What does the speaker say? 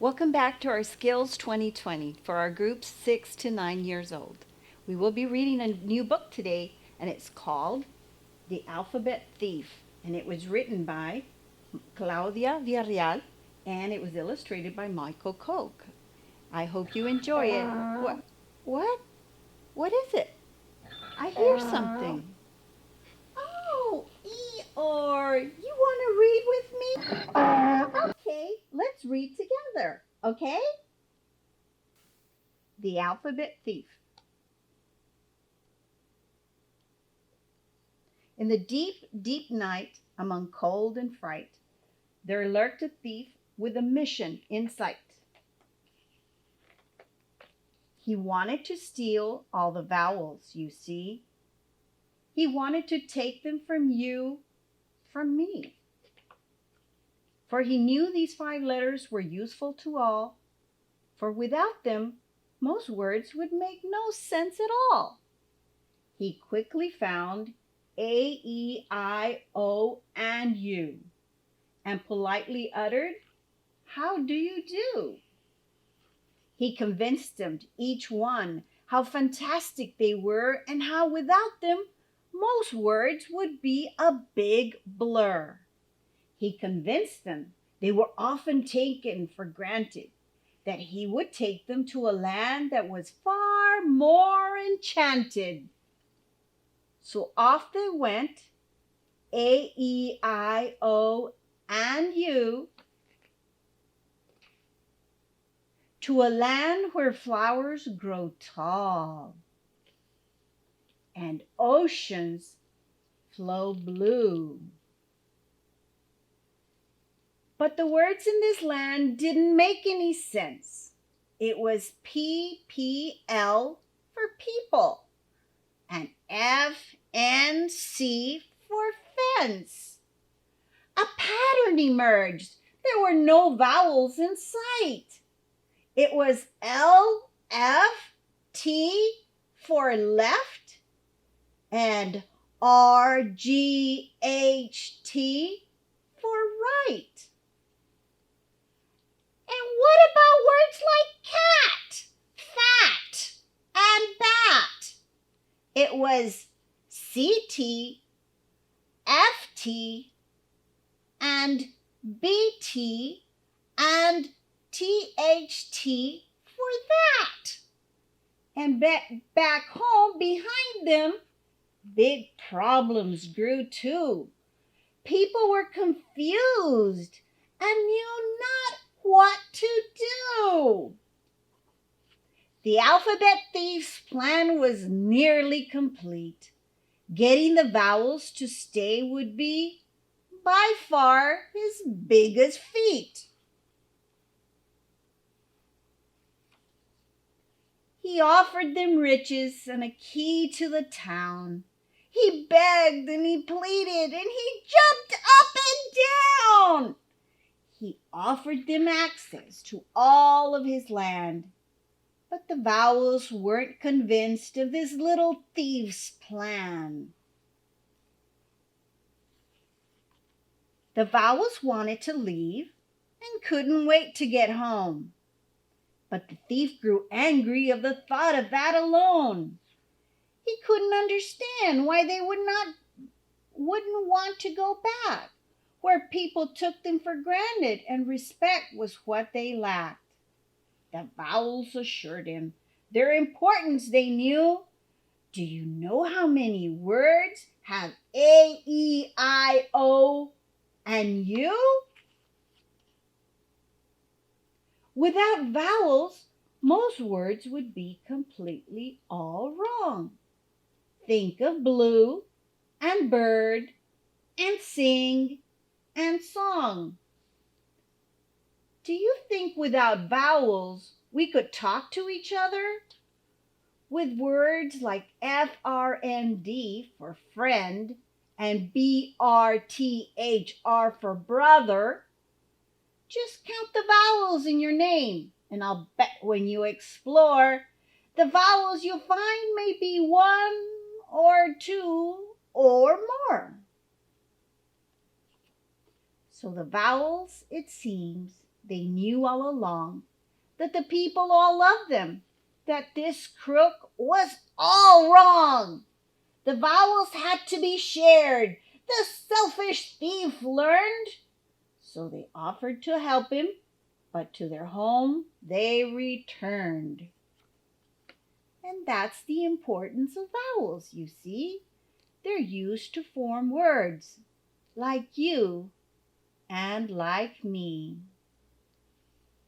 Welcome back to our Skills 2020 for our groups 6 to 9 years old. We will be reading a new book today, and it's called The Alphabet Thief, and it was written by Claudia Villarreal, and it was illustrated by Michael Koch. I hope you enjoy it. What? What is it? I hear something. Oh, Eeyore, you want to read with me? Okay, let's read together, okay? The Alphabet Thief. In the deep, deep night, among cold and fright, there lurked a thief with a mission in sight. He wanted to steal all the vowels, you see. He wanted to take them from you, from me. For he knew these 5 letters were useful to all, for without them, most words would make no sense at all. He quickly found A, E, I, O, and U, and politely uttered, "How do you do?" He convinced them, each one, how fantastic they were and how without them most words would be a big blur. He convinced them they were often taken for granted, that he would take them to a land that was far more enchanted. So off they went, A, E, I, O, and U, to a land where flowers grow tall and oceans flow blue. But the words in this land didn't make any sense. It was PPL for people and FNC for fence. A pattern emerged. There were no vowels in sight. It was LFT for left and RGHT for right. And what about words like cat, fat, and bat? It was CT, FT, and BT, and THT for that. And back home behind them, big problems grew too. People were confused and knew not what to do. The alphabet thief's plan was nearly complete. Getting the vowels to stay would be by far his biggest feat. He offered them riches and a key to the town. He begged and he pleaded and he jumped up and down. He offered them access to all of his land. But the vowels weren't convinced of this little thief's plan. The vowels wanted to leave and couldn't wait to get home. But the thief grew angry of the thought of that alone. He couldn't understand why they wouldn't want to go back, where people took them for granted and respect was what they lacked. The vowels assured him their importance they knew. Do you know how many words have A, E, I, O, and U? Without vowels, most words would be completely all wrong. Think of blue and bird and sing and song. Do you think without vowels we could talk to each other? With words like FRND for friend and BRTHR for brother, just count the vowels in your name, and I'll bet when you explore, the vowels you'll find may be 1 or 2 or more. So the vowels, it seems, They knew all along that the people all loved them, that this crook was all wrong. The vowels had to be shared, the selfish thief learned. So they offered to help him, but to their home they returned. And that's the importance of vowels, you see. They're used to form words like you and like me.